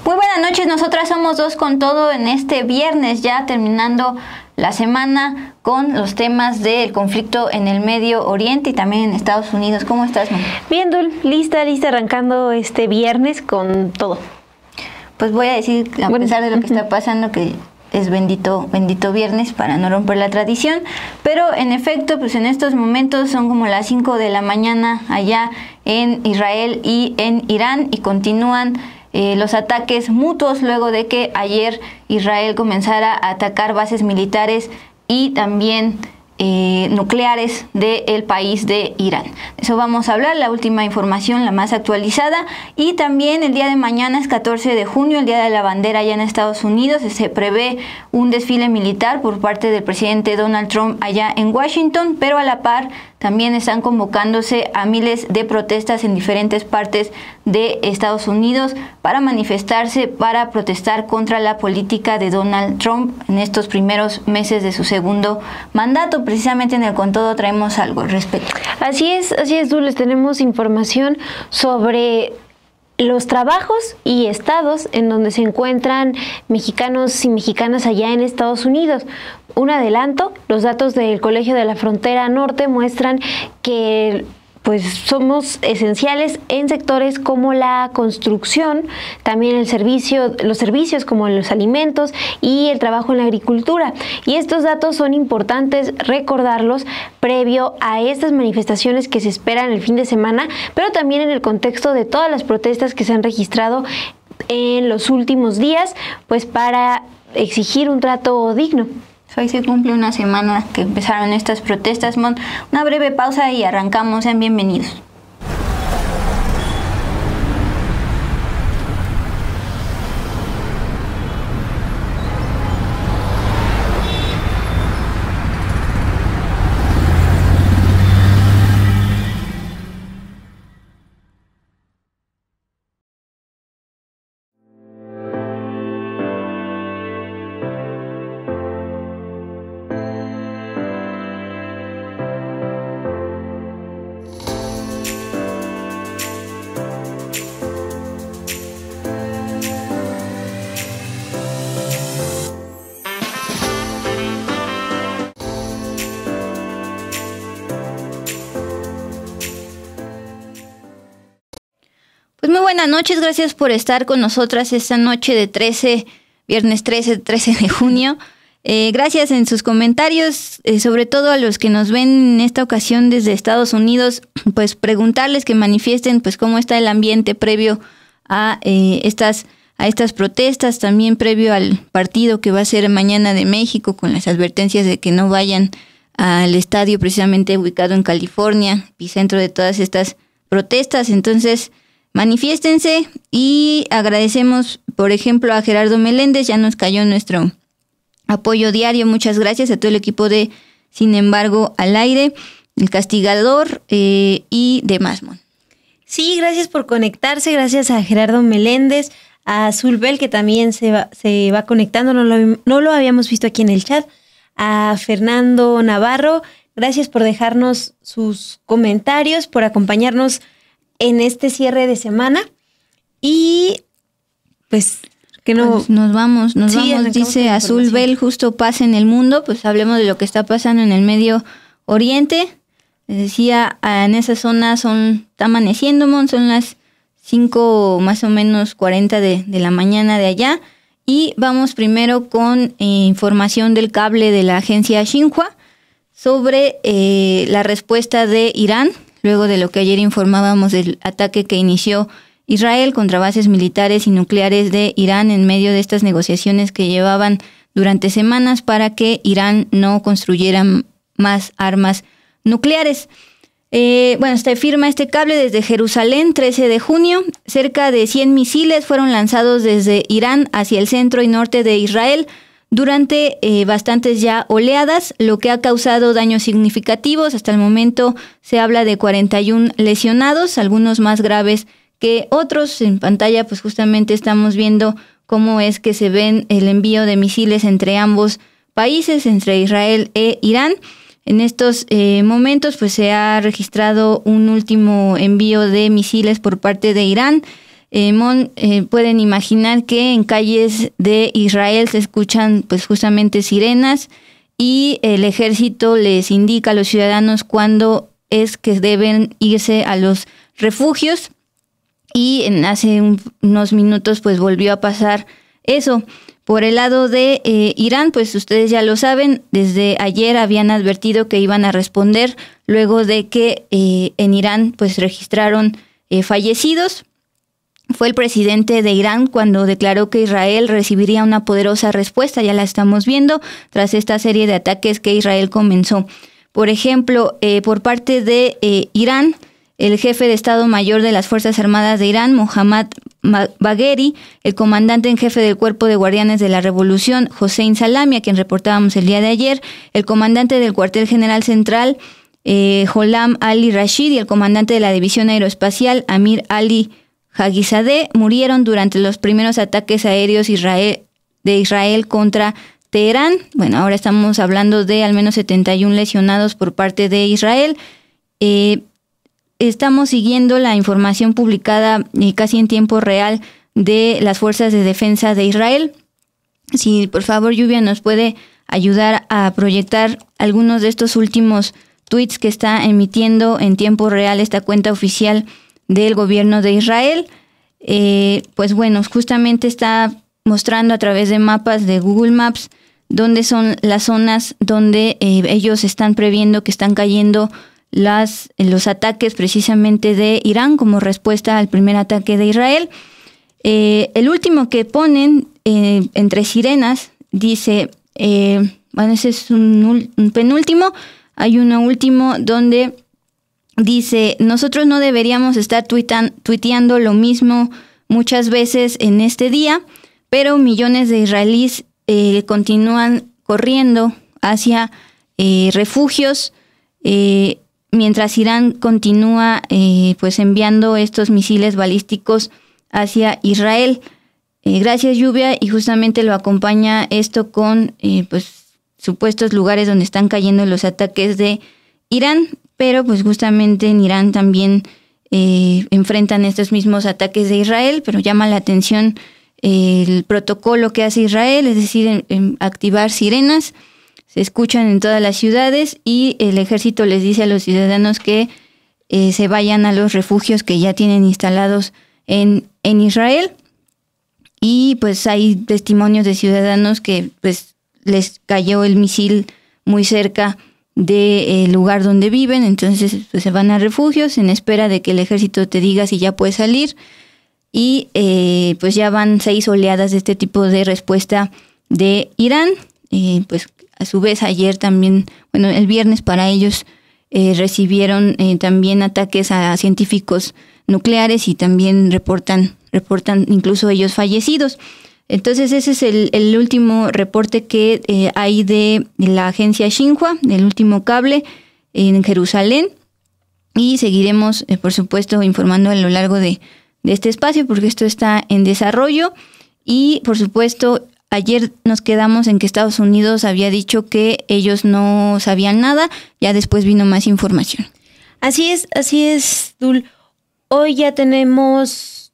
Muy buenas noches, nosotras somos Dos con Todo en este viernes, ya terminando la semana con los temas del conflicto en el Medio Oriente y también en Estados Unidos. ¿Cómo estás, Moni? Bien, Dul, lista, arrancando este viernes con todo. Pues voy a decir, a pesar de lo que está pasando, que es bendito viernes para no romper la tradición, pero en efecto, pues en estos momentos son como las 5 de la mañana allá en Israel y en Irán y continúan los ataques mutuos luego de que ayer Israel comenzara a atacar bases militares y también nucleares del país de Irán. De eso vamos a hablar, la última información, la más actualizada, y también el día de mañana es 14 de junio, el Día de la Bandera allá en Estados Unidos. Se prevé un desfile militar por parte del presidente Donald Trump allá en Washington, pero a la par también están convocándose a miles de protestas en diferentes partes de Estados Unidos para manifestarse, para protestar contra la política de Donald Trump en estos primeros meses de su segundo mandato. Precisamente en el Con Todo traemos algo al respecto. Así es, Dul, les tenemos información sobre los trabajos y estados en donde se encuentran mexicanos y mexicanas allá en Estados Unidos. Un adelanto, los datos del Colegio de la Frontera Norte muestran que pues somos esenciales en sectores como la construcción, también los servicios como los alimentos y el trabajo en la agricultura. Y estos datos son importantes recordarlos previo a estas manifestaciones que se esperan el fin de semana, pero también en el contexto de todas las protestas que se han registrado en los últimos días, pues para exigir un trato digno. Hoy se cumple una semana que empezaron estas protestas. Una breve pausa y arrancamos. Sean bienvenidos. Pues muy buenas noches, gracias por estar con nosotras esta noche de viernes 13 de junio. Gracias en sus comentarios, sobre todo a los que nos ven en esta ocasión desde Estados Unidos, pues preguntarles que manifiesten pues cómo está el ambiente previo a estas protestas, también previo al partido que va a ser mañana de México, con las advertencias de que no vayan al estadio precisamente ubicado en California, epicentro de todas estas protestas. Entonces, manifiéstense y agradecemos, por ejemplo, a Gerardo Meléndez, ya nos cayó nuestro apoyo diario. Muchas gracias a todo el equipo de Sin Embargo al Aire, El Castigador y demás. Sí, gracias por conectarse, gracias a Gerardo Meléndez, a Azul Bell, que también se va conectando, no lo habíamos visto aquí en el chat, a Fernando Navarro, gracias por dejarnos sus comentarios, por acompañarnos en este cierre de semana. Y pues que no pues nos vamos, dice Azul Bell, justo paz en el mundo. Pues hablemos de lo que está pasando en el Medio Oriente. Les decía, en esa zona está amaneciendo, son las 5 más o menos 40 de la mañana de allá. Y vamos primero con información del cable de la agencia Xinhua sobre la respuesta de Irán, luego de lo que ayer informábamos del ataque que inició Israel contra bases militares y nucleares de Irán en medio de estas negociaciones que llevaban durante semanas para que Irán no construyera más armas nucleares. Se firma este cable desde Jerusalén, 13 de junio. Cerca de 100 misiles fueron lanzados desde Irán hacia el centro y norte de Israel durante bastantes ya oleadas, lo que ha causado daños significativos. Hasta el momento se habla de 41 lesionados, algunos más graves que otros. En pantalla pues justamente estamos viendo cómo es que se ven el envío de misiles entre ambos países, entre Israel e Irán. En estos momentos pues se ha registrado un último envío de misiles por parte de Irán. pueden imaginar que en calles de Israel se escuchan pues justamente sirenas y el ejército les indica a los ciudadanos cuándo es que deben irse a los refugios, y hace unos minutos pues volvió a pasar eso. Por el lado de Irán, pues ustedes ya lo saben, desde ayer habían advertido que iban a responder luego de que en Irán pues registraron fallecidos. Fue el presidente de Irán cuando declaró que Israel recibiría una poderosa respuesta, ya la estamos viendo, tras esta serie de ataques que Israel comenzó. Por ejemplo, por parte de Irán, el jefe de Estado Mayor de las Fuerzas Armadas de Irán, Mohammad Bagheri, el comandante en jefe del Cuerpo de Guardianes de la Revolución, Hossein Salami, a quien reportábamos el día de ayer, el comandante del Cuartel General Central, Gholam Ali Rashid, y el comandante de la División Aeroespacial, Amir Ali Hagizadeh, murieron durante los primeros ataques aéreos de Israel contra Teherán. Bueno, ahora estamos hablando de al menos 71 lesionados por parte de Israel. Estamos siguiendo la información publicada casi en tiempo real de las Fuerzas de Defensa de Israel. Si por favor, Lluvia, nos puede ayudar a proyectar algunos de estos últimos tweets que está emitiendo en tiempo real esta cuenta oficial del gobierno de Israel. Pues bueno, justamente está mostrando a través de mapas de Google Maps dónde son las zonas donde ellos están previendo que están cayendo los ataques precisamente de Irán como respuesta al primer ataque de Israel. El último que ponen entre sirenas dice, bueno, ese es un penúltimo, hay uno último donde dice: nosotros no deberíamos estar tuiteando lo mismo muchas veces en este día, pero millones de israelíes continúan corriendo hacia refugios, mientras Irán continúa pues enviando estos misiles balísticos hacia Israel. Gracias, Lluvia, y justamente lo acompaña esto con pues supuestos lugares donde están cayendo los ataques de Irán, pero pues justamente en Irán también enfrentan estos mismos ataques de Israel, pero llama la atención el protocolo que hace Israel, es decir, en activar sirenas. Se escuchan en todas las ciudades y el ejército les dice a los ciudadanos que se vayan a los refugios que ya tienen instalados en Israel. Y pues hay testimonios de ciudadanos que pues les cayó el misil muy cerca del lugar donde viven, entonces pues se van a refugios en espera de que el ejército te diga si ya puedes salir. Y pues ya van 6 oleadas de este tipo de respuesta de Irán. Pues a su vez ayer también, bueno, el viernes para ellos recibieron también ataques a científicos nucleares y también reportan incluso ellos fallecidos. Entonces ese es el último reporte que hay de la agencia Xinhua, del último cable en Jerusalén, y seguiremos por supuesto informando a lo largo de este espacio porque esto está en desarrollo. Y por supuesto ayer nos quedamos en que Estados Unidos había dicho que ellos no sabían nada, ya después vino más información. Así es, Dul. Hoy ya tenemos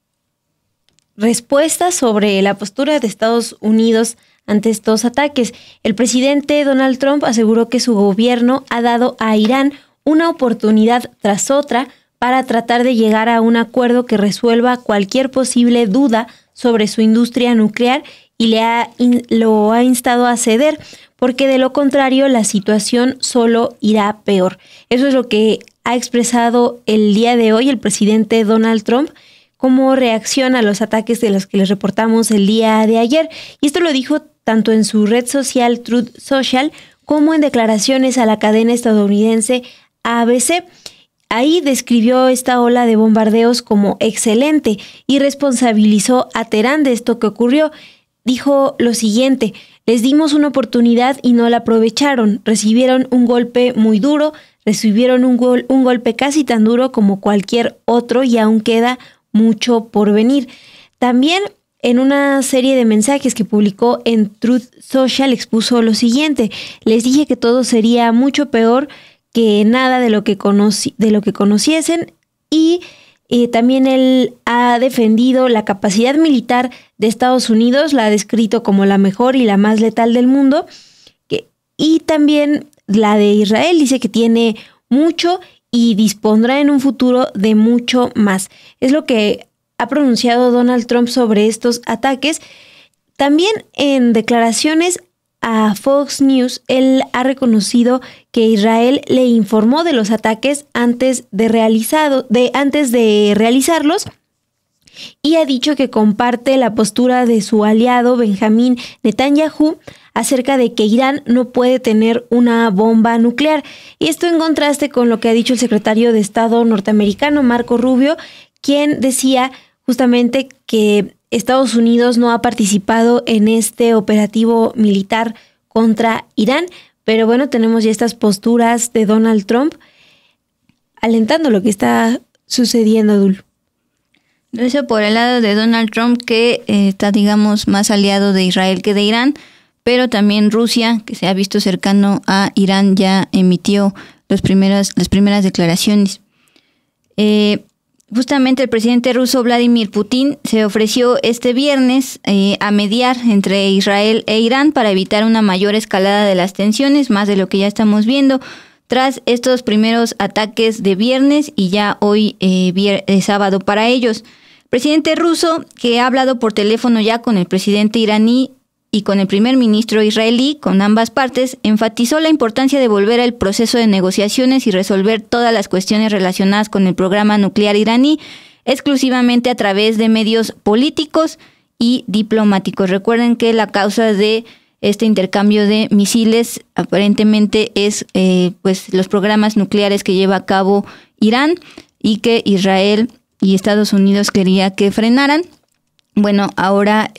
respuestas sobre la postura de Estados Unidos ante estos ataques. El presidente Donald Trump aseguró que su gobierno ha dado a Irán una oportunidad tras otra para tratar de llegar a un acuerdo que resuelva cualquier posible duda sobre su industria nuclear y lo ha instado a ceder, porque de lo contrario la situación solo irá peor. Eso es lo que ha expresado el día de hoy el presidente Donald Trump como reacción a los ataques de los que les reportamos el día de ayer. Y esto lo dijo tanto en su red social Truth Social como en declaraciones a la cadena estadounidense ABC. Ahí describió esta ola de bombardeos como excelente y responsabilizó a Teherán de esto que ocurrió. Dijo lo siguiente: les dimos una oportunidad y no la aprovecharon. Recibieron un golpe muy duro, recibieron un golpe casi tan duro como cualquier otro y aún queda mucho por venir. También en una serie de mensajes que publicó en Truth Social expuso lo siguiente: les dije que todo sería mucho peor que nada de lo que conociesen y También él ha defendido la capacidad militar de Estados Unidos, la ha descrito como la mejor y la más letal del mundo, y también la de Israel, dice que tiene mucho y dispondrá en un futuro de mucho más. Es lo que ha pronunciado Donald Trump sobre estos ataques. También en declaraciones a Fox News, él ha reconocido que Israel le informó de los ataques antes de realizarlos, y ha dicho que comparte la postura de su aliado Benjamín Netanyahu acerca de que Irán no puede tener una bomba nuclear. Y esto en contraste con lo que ha dicho el secretario de Estado norteamericano, Marco Rubio, quien decía justamente que Estados Unidos no ha participado en este operativo militar contra Irán. Pero bueno, tenemos ya estas posturas de Donald Trump alentando lo que está sucediendo, Dul. Eso por el lado de Donald Trump, que está, digamos, más aliado de Israel que de Irán, pero también Rusia, que se ha visto cercano a Irán, ya emitió las primeras declaraciones. Justamente el presidente ruso Vladimir Putin se ofreció este viernes a mediar entre Israel e Irán para evitar una mayor escalada de las tensiones, más de lo que ya estamos viendo, tras estos primeros ataques de viernes y ya hoy sábado para ellos. El presidente ruso, que ha hablado por teléfono ya con el presidente iraní y con el primer ministro israelí, con ambas partes, enfatizó la importancia de volver al proceso de negociaciones y resolver todas las cuestiones relacionadas con el programa nuclear iraní, exclusivamente a través de medios políticos y diplomáticos. Recuerden que la causa de este intercambio de misiles aparentemente es pues los programas nucleares que lleva a cabo Irán y que Israel y Estados Unidos quería que frenaran. Bueno, ahora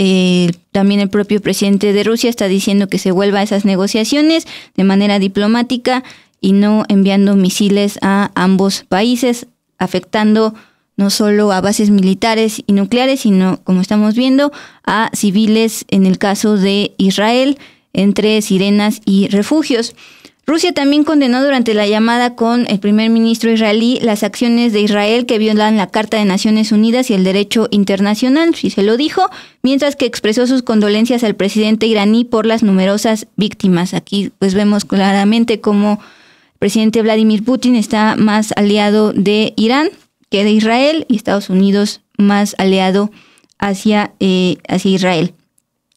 también el propio presidente de Rusia está diciendo que se vuelva a esas negociaciones de manera diplomática y no enviando misiles a ambos países, afectando no solo a bases militares y nucleares, sino, como estamos viendo, a civiles en el caso de Israel, entre sirenas y refugios. Rusia también condenó durante la llamada con el primer ministro israelí las acciones de Israel que violan la Carta de Naciones Unidas y el derecho internacional, sí se lo dijo, mientras que expresó sus condolencias al presidente iraní por las numerosas víctimas. Aquí pues vemos claramente cómo el presidente Vladimir Putin está más aliado de Irán que de Israel y Estados Unidos más aliado hacia Israel.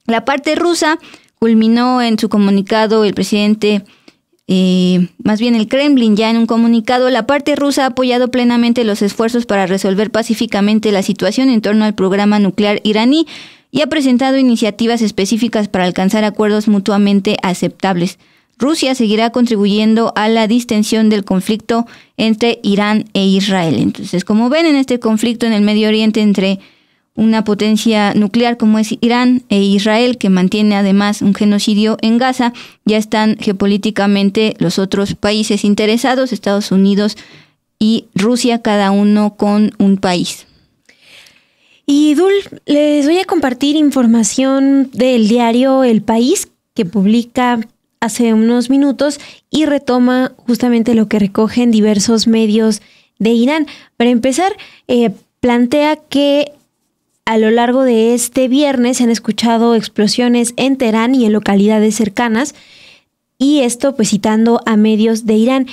La parte rusa culminó en su comunicado el presidente más bien el Kremlin ya en un comunicado, la parte rusa ha apoyado plenamente los esfuerzos para resolver pacíficamente la situación en torno al programa nuclear iraní y ha presentado iniciativas específicas para alcanzar acuerdos mutuamente aceptables. Rusia seguirá contribuyendo a la distensión del conflicto entre Irán e Israel. Entonces, como ven, en este conflicto en el Medio Oriente entre una potencia nuclear como es Irán e Israel, que mantiene además un genocidio en Gaza, ya están geopolíticamente los otros países interesados, Estados Unidos y Rusia, cada uno con un país. Y Dul, les voy a compartir información del diario El País, que publica hace unos minutos y retoma justamente lo que recogen diversos medios de Irán. Para empezar, plantea que a lo largo de este viernes se han escuchado explosiones en Teherán y en localidades cercanas, y esto pues citando a medios de Irán.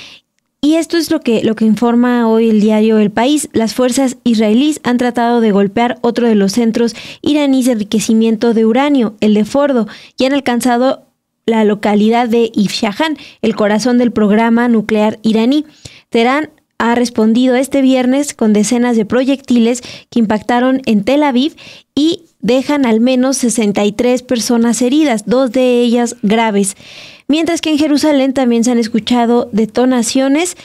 Y esto es lo que informa hoy el diario El País. Las fuerzas israelíes han tratado de golpear otro de los centros iraníes de enriquecimiento de uranio, el de Fordo, y han alcanzado la localidad de Isfahan, el corazón del programa nuclear iraní. Teherán ha respondido este viernes con decenas de proyectiles que impactaron en Tel Aviv y dejan al menos 63 personas heridas, 2 de ellas graves. Mientras que en Jerusalén también se han escuchado detonaciones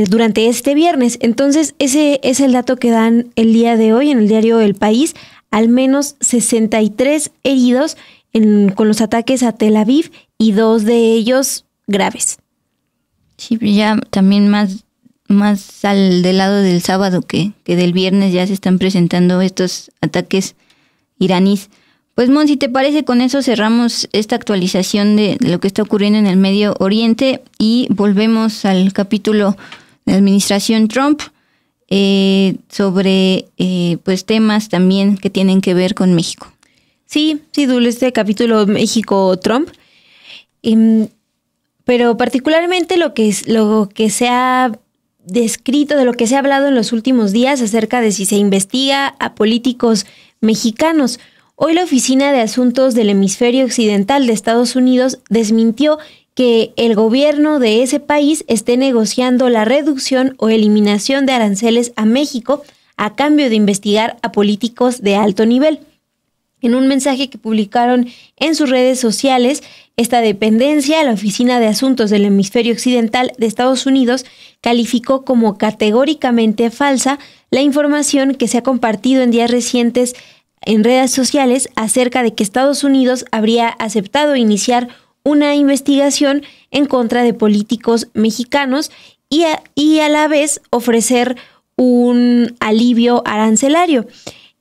durante este viernes. Entonces, ese es el dato que dan el día de hoy en el diario El País. Al menos 63 heridos con los ataques a Tel Aviv y 2 de ellos graves. Sí, ya también más del lado del sábado que del viernes ya se están presentando estos ataques iraníes. Pues Mon, si te parece, con eso cerramos esta actualización de lo que está ocurriendo en el Medio Oriente y volvemos al capítulo de la administración Trump. sobre pues temas también que tienen que ver con México. Sí, Dul, este capítulo México-Trump, pero particularmente lo que se ha descrito, de lo que se ha hablado en los últimos días acerca de si se investiga a políticos mexicanos. Hoy la Oficina de Asuntos del Hemisferio Occidental de Estados Unidos desmintió que el gobierno de ese país esté negociando la reducción o eliminación de aranceles a México a cambio de investigar a políticos de alto nivel. En un mensaje que publicaron en sus redes sociales, esta dependencia, la Oficina de Asuntos del Hemisferio Occidental de Estados Unidos, calificó como categóricamente falsa la información que se ha compartido en días recientes en redes sociales acerca de que Estados Unidos habría aceptado iniciar una investigación en contra de políticos mexicanos y a la vez ofrecer un alivio arancelario.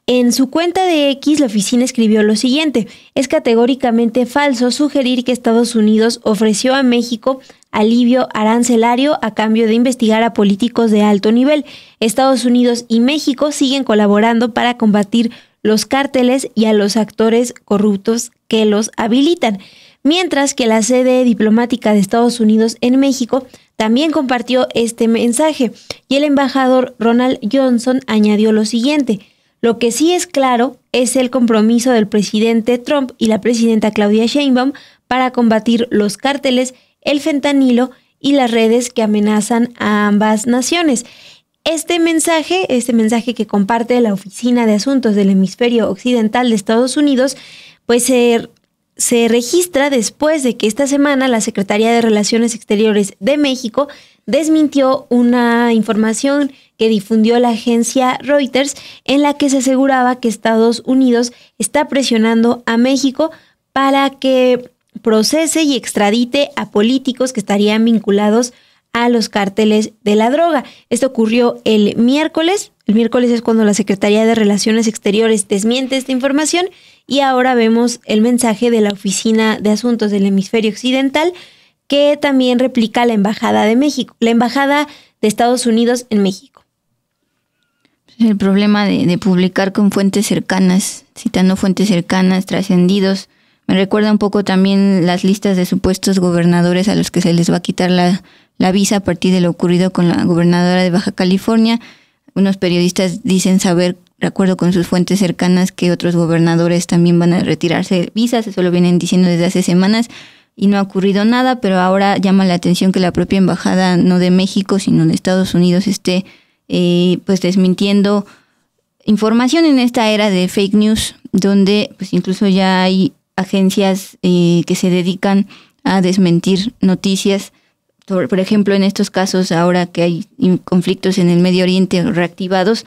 En su cuenta de X, la oficina escribió lo siguiente: es categóricamente falso sugerir que Estados Unidos ofreció a México alivio arancelario a cambio de investigar a políticos de alto nivel. Estados Unidos y México siguen colaborando para combatir los cárteles y a los actores corruptos que los habilitan. Mientras que la sede diplomática de Estados Unidos en México también compartió este mensaje, y el embajador Ronald Johnson añadió lo siguiente: lo que sí es claro es el compromiso del presidente Trump y la presidenta Claudia Sheinbaum para combatir los cárteles, el fentanilo y las redes que amenazan a ambas naciones. Este mensaje que comparte la Oficina de Asuntos del Hemisferio Occidental de Estados Unidos, pues se registra después de que esta semana la Secretaría de Relaciones Exteriores de México desmintió una información que difundió la agencia Reuters, en la que se aseguraba que Estados Unidos está presionando a México para que procese y extradite a políticos que estarían vinculados a los cárteles de la droga. Esto ocurrió el miércoles. El miércoles es cuando la Secretaría de Relaciones Exteriores desmiente esta información, y ahora vemos el mensaje de la Oficina de Asuntos del Hemisferio Occidental, que también replica la Embajada de México, la Embajada de Estados Unidos en México. El problema de publicar con fuentes cercanas, citando fuentes cercanas, trascendidos, me recuerda un poco también las listas de supuestos gobernadores a los que se les va a quitar la visa a partir de lo ocurrido con la gobernadora de Baja California. Unos periodistas dicen saber, de acuerdo con sus fuentes cercanas, que otros gobernadores también van a retirarse visas. Eso lo vienen diciendo desde hace semanas y no ha ocurrido nada, pero ahora llama la atención que la propia embajada, no de México, sino de Estados Unidos, esté pues desmintiendo información en esta era de fake news, donde pues incluso ya hay agencias que se dedican a desmentir noticias. Por ejemplo, en estos casos, ahora que hay conflictos en el Medio Oriente reactivados,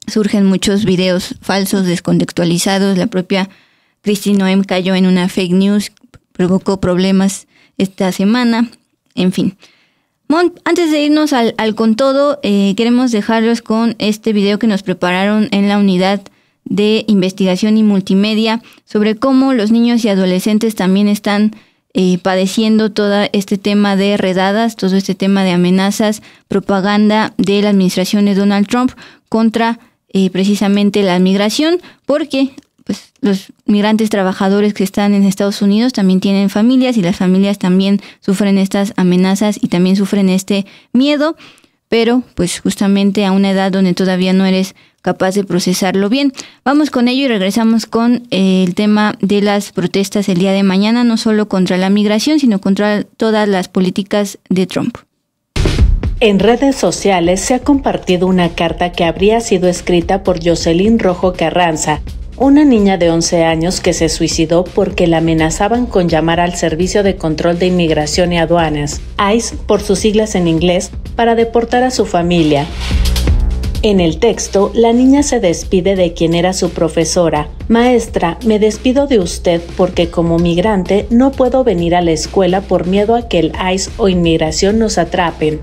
surgen muchos videos falsos, descontextualizados. La propia Kristi Noem cayó en una fake news, provocó problemas esta semana, en fin. Antes de irnos al con todo, queremos dejarlos con este video que nos prepararon en la unidad de investigación y multimedia sobre cómo los niños y adolescentes también están padeciendo todo este tema de redadas, todo este tema de amenazas, propaganda de la administración de Donald Trump contra precisamente la migración, porque pues los migrantes trabajadores que están en Estados Unidos también tienen familias, y las familias también sufren estas amenazas y también sufren este miedo, pero pues justamente a una edad donde todavía no eres capaz de procesarlo bien. Vamos con ello y regresamos con el tema de las protestas el día de mañana, no solo contra la migración, sino contra todas las políticas de Trump. En redes sociales se ha compartido una carta que habría sido escrita por Jocelyn Rojo Carranza, una niña de 11 años que se suicidó porque la amenazaban con llamar al Servicio de Control de Inmigración y Aduanas, ICE por sus siglas en inglés, para deportar a su familia. En el texto, la niña se despide de quien era su profesora. Maestra, me despido de usted porque como migrante no puedo venir a la escuela por miedo a que el ICE o inmigración nos atrapen.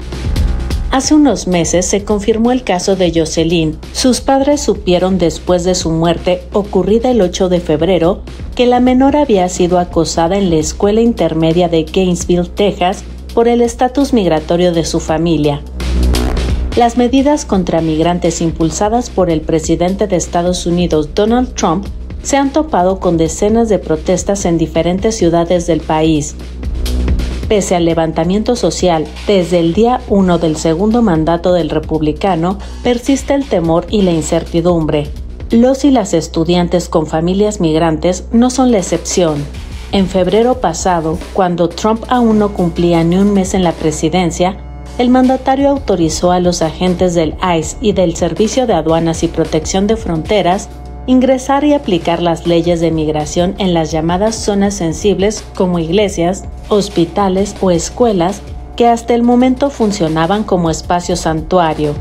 Hace unos meses se confirmó el caso de Jocelyn. Sus padres supieron después de su muerte, ocurrida el 8 de febrero, que la menor había sido acosada en la escuela intermedia de Gainesville, Texas, por el estatus migratorio de su familia. Las medidas contra migrantes impulsadas por el presidente de Estados Unidos, Donald Trump, se han topado con decenas de protestas en diferentes ciudades del país. Pese al levantamiento social, desde el día 1 del segundo mandato del republicano, persiste el temor y la incertidumbre. Los y las estudiantes con familias migrantes no son la excepción. En febrero pasado, cuando Trump aún no cumplía ni un mes en la presidencia, el mandatario autorizó a los agentes del ICE y del Servicio de Aduanas y Protección de Fronteras ingresar y aplicar las leyes de migración en las llamadas zonas sensibles como iglesias, hospitales o escuelas que hasta el momento funcionaban como espacio santuario.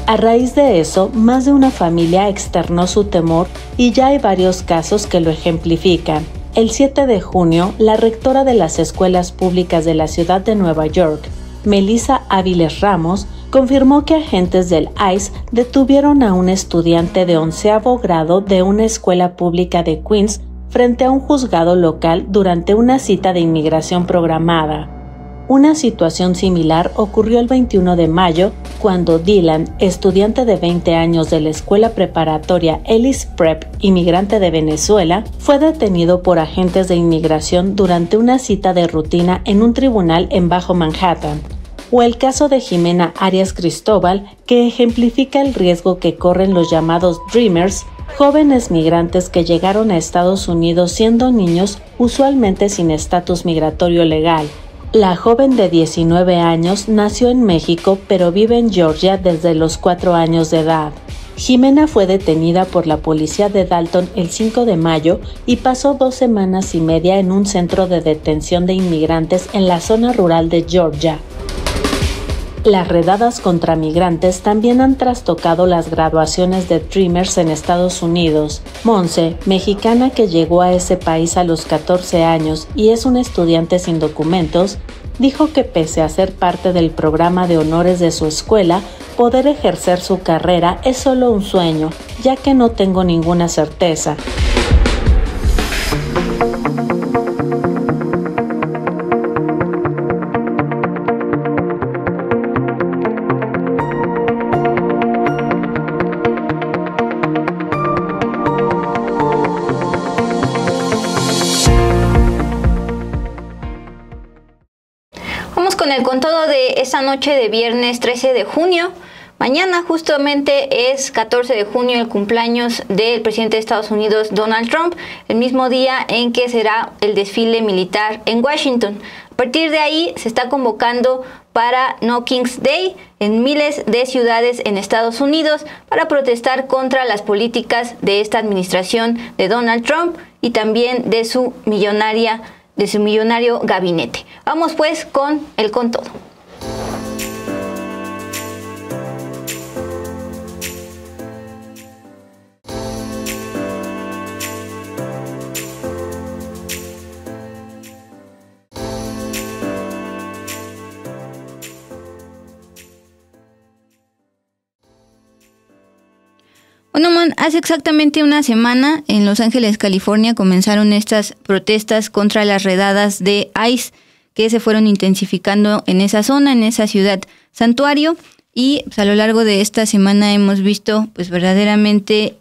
A raíz de eso, más de una familia externó su temor y ya hay varios casos que lo ejemplifican. El 7 de junio, la rectora de las escuelas públicas de la ciudad de Nueva York, Melissa Áviles Ramos, confirmó que agentes del ICE detuvieron a un estudiante de 11º grado de una escuela pública de Queens frente a un juzgado local durante una cita de inmigración programada. Una situación similar ocurrió el 21 de mayo cuando Dylan, estudiante de 20 años de la escuela preparatoria Ellis Prep, inmigrante de Venezuela, fue detenido por agentes de inmigración durante una cita de rutina en un tribunal en Bajo Manhattan. O el caso de Jimena Arias Cristóbal, que ejemplifica el riesgo que corren los llamados Dreamers, jóvenes migrantes que llegaron a Estados Unidos siendo niños, usualmente sin estatus migratorio legal. La joven de 19 años nació en México, pero vive en Georgia desde los 4 años de edad. Jimena fue detenida por la policía de Dalton el 5 de mayo y pasó 2 semanas y media en un centro de detención de inmigrantes en la zona rural de Georgia. Las redadas contra migrantes también han trastocado las graduaciones de Dreamers en Estados Unidos. Monse, mexicana que llegó a ese país a los 14 años y es una estudiante sin documentos, dijo que pese a ser parte del programa de honores de su escuela, poder ejercer su carrera es solo un sueño, ya que no tengo ninguna certeza. Con todo de esta noche de viernes 13 de junio. Mañana justamente es 14 de junio el cumpleaños del presidente de Estados Unidos, Donald Trump, el mismo día en que será el desfile militar en Washington. A partir de ahí se está convocando para No King's Day en miles de ciudades en Estados Unidos para protestar contra las políticas de esta administración de Donald Trump y también de su millonario gabinete. Vamos pues con todo. Bueno, hace exactamente una semana en Los Ángeles, California, comenzaron estas protestas contra las redadas de ICE que se fueron intensificando en esa zona, en esa ciudad santuario, y pues, a lo largo de esta semana hemos visto pues verdaderamente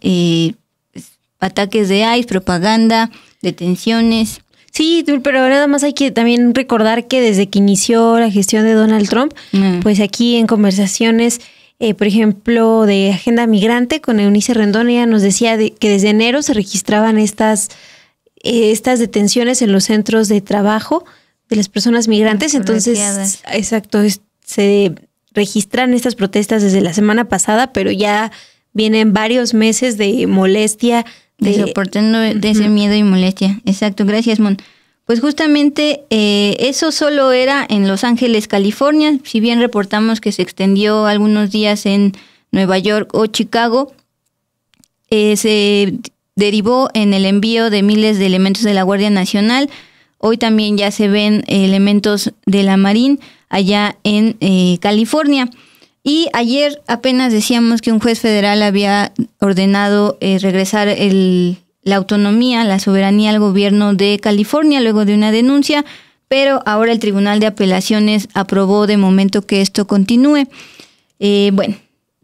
ataques de ICE, propaganda, detenciones. Sí, pero nada más hay que también recordar que desde que inició la gestión de Donald Trump, pues aquí en conversaciones, por ejemplo, de Agenda Migrante con Eunice Rendón, ella nos decía que desde enero se registraban estas detenciones en los centros de trabajo de las personas migrantes. Entonces, exacto, se registran estas protestas desde la semana pasada, pero ya vienen varios meses de molestia. Soportando de ese miedo y molestia. Exacto, gracias, Mon. Pues justamente eso solo era en Los Ángeles, California. Si bien reportamos que se extendió algunos días en Nueva York o Chicago, se derivó en el envío de miles de elementos de la Guardia Nacional. Hoy también ya se ven elementos de la Marine allá en California. Y ayer apenas decíamos que un juez federal había ordenado regresar la autonomía, la soberanía al gobierno de California luego de una denuncia, pero ahora el Tribunal de Apelaciones aprobó de momento que esto continúe.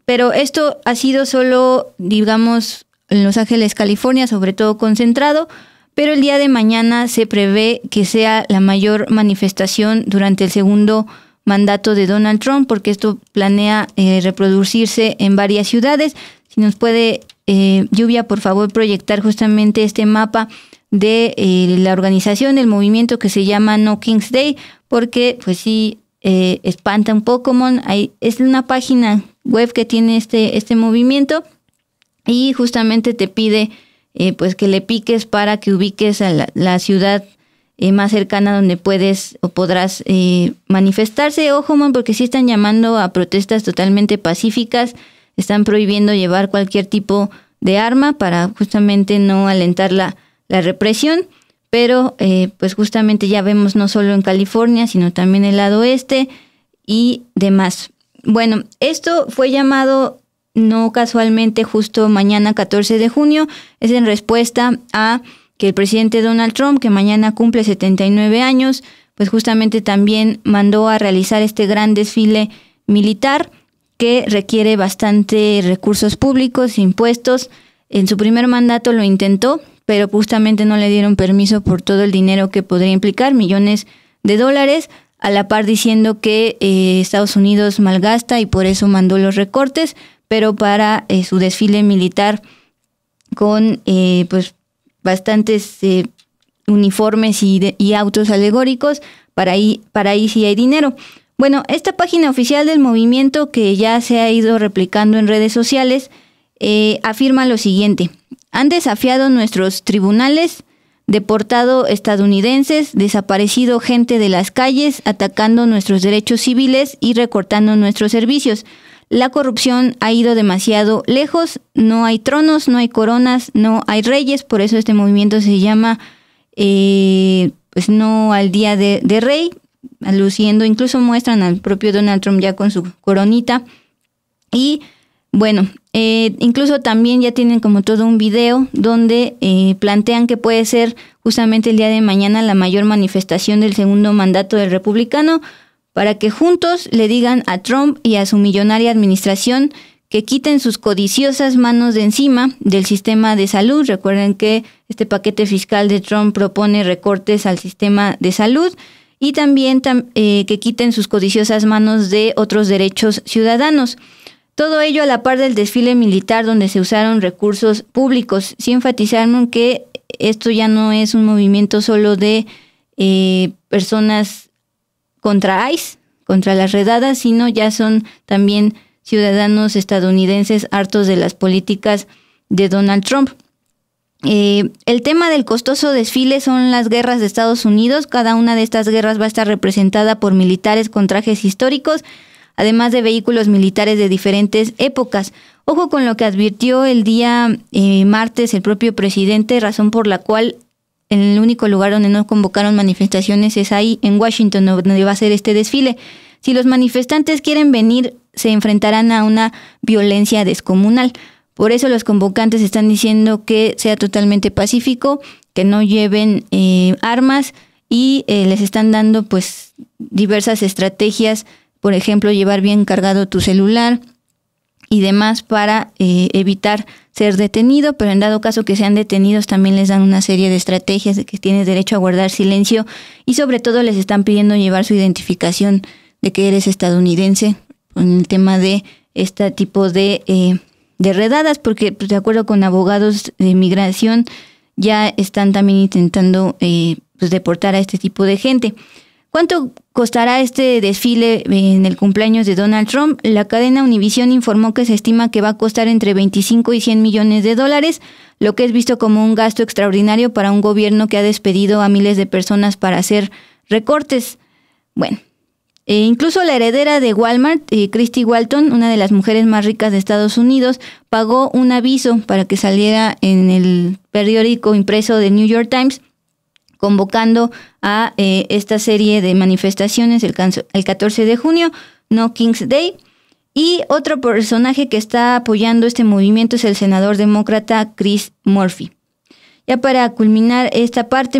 Pero esto ha sido solo, digamos, en Los Ángeles, California, sobre todo concentrado, pero el día de mañana se prevé que sea la mayor manifestación durante el segundo mandato de Donald Trump, porque esto planea reproducirse en varias ciudades. Si nos puede, Lluvia, por favor, proyectar justamente este mapa de la organización, el movimiento que se llama No Kings Day, porque pues sí, espanta un poco, es una página web que tiene este movimiento y justamente te pide pues que le piques para que ubiques a la ciudad más cercana donde puedes o podrás manifestarse. Ojo, porque sí están llamando a protestas totalmente pacíficas, están prohibiendo llevar cualquier tipo de arma para justamente no alentar la represión, pero pues justamente ya vemos no solo en California, sino también el lado oeste y demás. Bueno, esto fue llamado no casualmente justo mañana 14 de junio, es en respuesta a que el presidente Donald Trump, que mañana cumple 79 años, pues justamente también mandó a realizar este gran desfile militar que requiere bastante recursos públicos, impuestos. En su primer mandato lo intentó, pero justamente no le dieron permiso por todo el dinero que podría implicar, millones de dólares, a la par diciendo que Estados Unidos malgasta y por eso mandó los recortes, pero para su desfile militar con pues bastantes uniformes y autos alegóricos, para ahí sí hay dinero. Bueno, esta página oficial del movimiento, que ya se ha ido replicando en redes sociales, afirma lo siguiente: han desafiado nuestros tribunales, deportado estadounidenses, desaparecido gente de las calles, atacando nuestros derechos civiles y recortando nuestros servicios. La corrupción ha ido demasiado lejos, no hay tronos, no hay coronas, no hay reyes, por eso este movimiento se llama pues no al día de rey, aluciendo, incluso muestran al propio Donald Trump ya con su coronita. Y bueno, incluso también ya tienen como todo un video donde plantean que puede ser justamente el día de mañana la mayor manifestación del segundo mandato del republicano, para que juntos le digan a Trump y a su millonaria administración que quiten sus codiciosas manos de encima del sistema de salud. Recuerden que este paquete fiscal de Trump propone recortes al sistema de salud y también que quiten sus codiciosas manos de otros derechos ciudadanos. Todo ello a la par del desfile militar donde se usaron recursos públicos. Sí enfatizaron que esto ya no es un movimiento solo de personas contra ICE, contra las redadas, sino ya son también ciudadanos estadounidenses hartos de las políticas de Donald Trump. El tema del costoso desfile son las guerras de Estados Unidos. Cada una de estas guerras va a estar representada por militares con trajes históricos, además de vehículos militares de diferentes épocas. Ojo con lo que advirtió el día martes el propio presidente, razón por la cual el único lugar donde no convocaron manifestaciones es ahí en Washington, donde va a ser este desfile. Si los manifestantes quieren venir, se enfrentarán a una violencia descomunal. Por eso los convocantes están diciendo que sea totalmente pacífico, que no lleven armas y les están dando pues diversas estrategias, por ejemplo, llevar bien cargado tu celular y demás para evitar ser detenido, pero en dado caso que sean detenidos también les dan una serie de estrategias de que tienes derecho a guardar silencio y sobre todo les están pidiendo llevar su identificación de que eres estadounidense con el tema de este tipo de redadas, porque pues, de acuerdo con abogados de migración ya están también intentando pues, deportar a este tipo de gente. ¿Cuánto costará este desfile en el cumpleaños de Donald Trump? La cadena Univision informó que se estima que va a costar entre 25 y 100 millones de dólares, lo que es visto como un gasto extraordinario para un gobierno que ha despedido a miles de personas para hacer recortes. Bueno, incluso la heredera de Walmart, Christy Walton, una de las mujeres más ricas de Estados Unidos, pagó un aviso para que saliera en el periódico impreso de New York Times, convocando a esta serie de manifestaciones el 14 de junio, No Kings Day. Y otro personaje que está apoyando este movimiento es el senador demócrata Chris Murphy. Ya para culminar esta parte,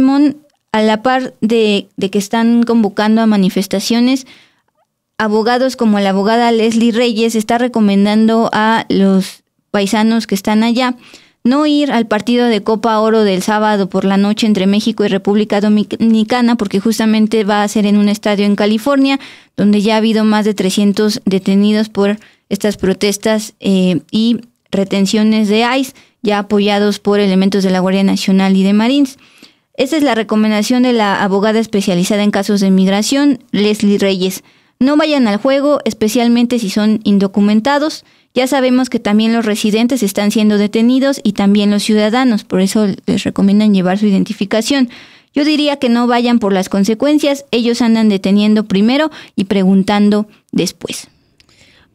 a la par de que están convocando a manifestaciones, abogados como la abogada Leslie Reyes está recomendando a los paisanos que están allá no ir al partido de Copa Oro del sábado por la noche entre México y República Dominicana, porque justamente va a ser en un estadio en California, donde ya ha habido más de 300 detenidos por estas protestas y retenciones de ICE, ya apoyados por elementos de la Guardia Nacional y de Marines. Esta es la recomendación de la abogada especializada en casos de migración, Leslie Reyes. No vayan al juego, especialmente si son indocumentados. Ya sabemos que también los residentes están siendo detenidos y también los ciudadanos, por eso les recomiendan llevar su identificación. Yo diría que no vayan por las consecuencias, ellos andan deteniendo primero y preguntando después.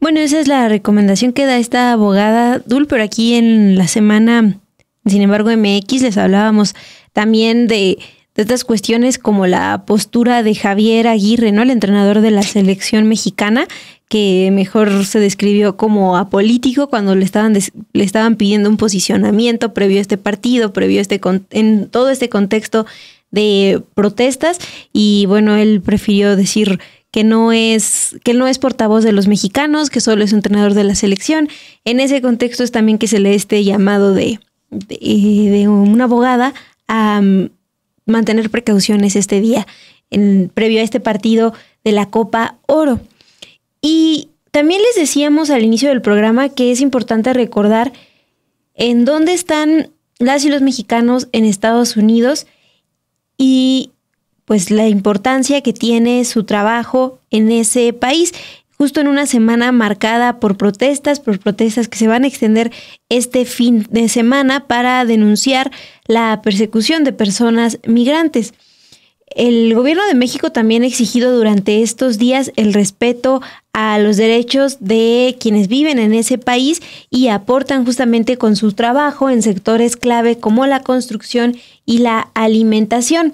Bueno, esa es la recomendación que da esta abogada, Dul, pero aquí en la semana, sin embargo, MX, les hablábamos también de estas cuestiones como la postura de Javier Aguirre, ¿no? El entrenador de la selección mexicana, que mejor se describió como apolítico cuando le estaban pidiendo un posicionamiento previo a este partido, en todo este contexto de protestas, y bueno, él prefirió decir que él no es portavoz de los mexicanos, que solo es un entrenador de la selección. En ese contexto es también que se lee este llamado de una abogada a mantener precauciones este día, previo a este partido de la Copa Oro. Y también les decíamos al inicio del programa que es importante recordar en dónde están las y los mexicanos en Estados Unidos y pues la importancia que tiene su trabajo en ese país, justo en una semana marcada por protestas que se van a extender este fin de semana para denunciar la persecución de personas migrantes. El gobierno de México también ha exigido durante estos días el respeto a los derechos de quienes viven en ese país y aportan justamente con su trabajo en sectores clave como la construcción y la alimentación.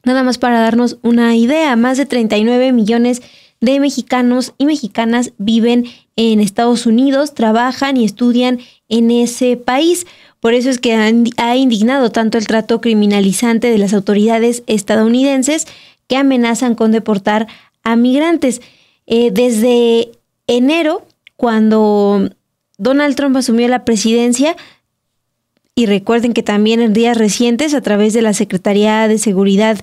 Nada más para darnos una idea, más de 39 millones de mexicanos y mexicanas viven en Estados Unidos, trabajan y estudian en ese país. Por eso es que ha indignado tanto el trato criminalizante de las autoridades estadounidenses que amenazan con deportar a migrantes. Desde enero, cuando Donald Trump asumió la presidencia, y recuerden que también en días recientes, a través de la Secretaría de Seguridad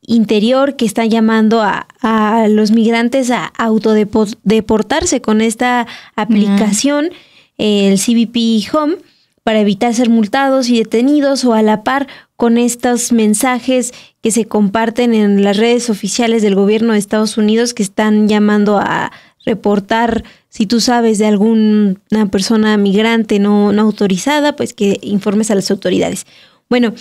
Interior, que están llamando a los migrantes a autodeportarse con esta aplicación, el CBP Home, para evitar ser multados y detenidos, o a la par con estos mensajes que se comparten en las redes oficiales del gobierno de Estados Unidos que están llamando a reportar, si tú sabes de alguna persona migrante no autorizada, pues que informes a las autoridades. Bueno,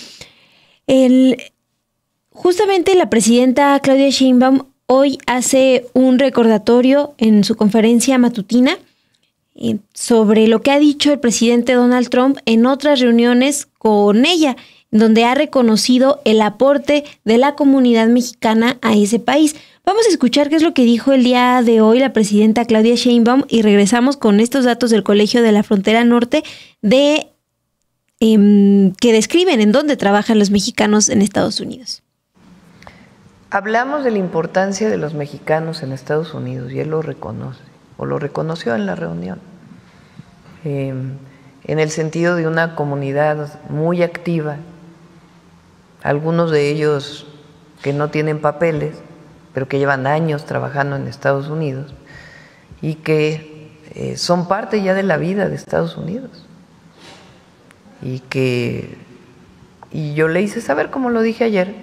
justamente la presidenta Claudia Sheinbaum hoy hace un recordatorio en su conferencia matutina sobre lo que ha dicho el presidente Donald Trump en otras reuniones con ella, donde ha reconocido el aporte de la comunidad mexicana a ese país. Vamos a escuchar qué es lo que dijo el día de hoy la presidenta Claudia Sheinbaum y regresamos con estos datos del Colegio de la Frontera Norte que describen en dónde trabajan los mexicanos en Estados Unidos. Hablamos de la importancia de los mexicanos en Estados Unidos y él lo reconoce, o lo reconoció en la reunión, en el sentido de una comunidad muy activa, algunos de ellos que no tienen papeles, pero que llevan años trabajando en Estados Unidos y que son parte ya de la vida de Estados Unidos. Y yo le hice saber, como lo dije ayer,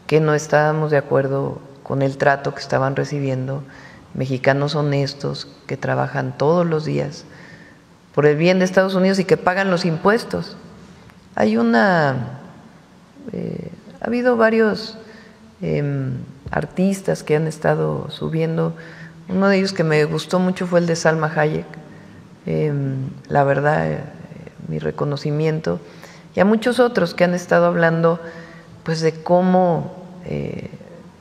que no estábamos de acuerdo con el trato que estaban recibiendo mexicanos honestos que trabajan todos los días por el bien de Estados Unidos y que pagan los impuestos. Ha habido varios artistas que han estado subiendo. Uno de ellos que me gustó mucho fue el de Salma Hayek. La verdad, mi reconocimiento. Y a muchos otros que han estado hablando pues de cómo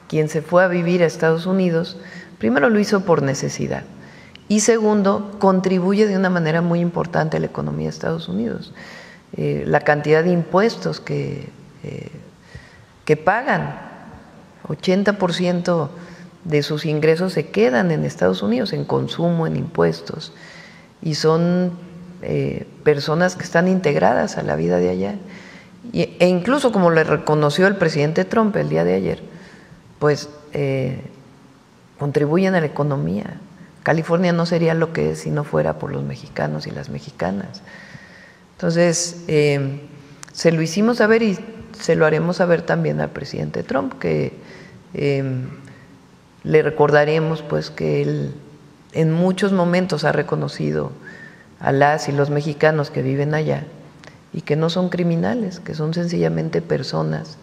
quien se fue a vivir a Estados Unidos, primero lo hizo por necesidad y segundo, contribuye de una manera muy importante a la economía de Estados Unidos. La cantidad de impuestos que que pagan 80% de sus ingresos se quedan en Estados Unidos, en consumo, en impuestos, y son personas que están integradas a la vida de allá. E incluso, como le reconoció el presidente Trump el día de ayer, pues contribuyen a la economía. California no sería lo que es si no fuera por los mexicanos y las mexicanas. Entonces, se lo hicimos saber y se lo haremos saber también al presidente Trump, que le recordaremos pues que él en muchos momentos ha reconocido a las y los mexicanos que viven allá y que no son criminales, que son sencillamente personas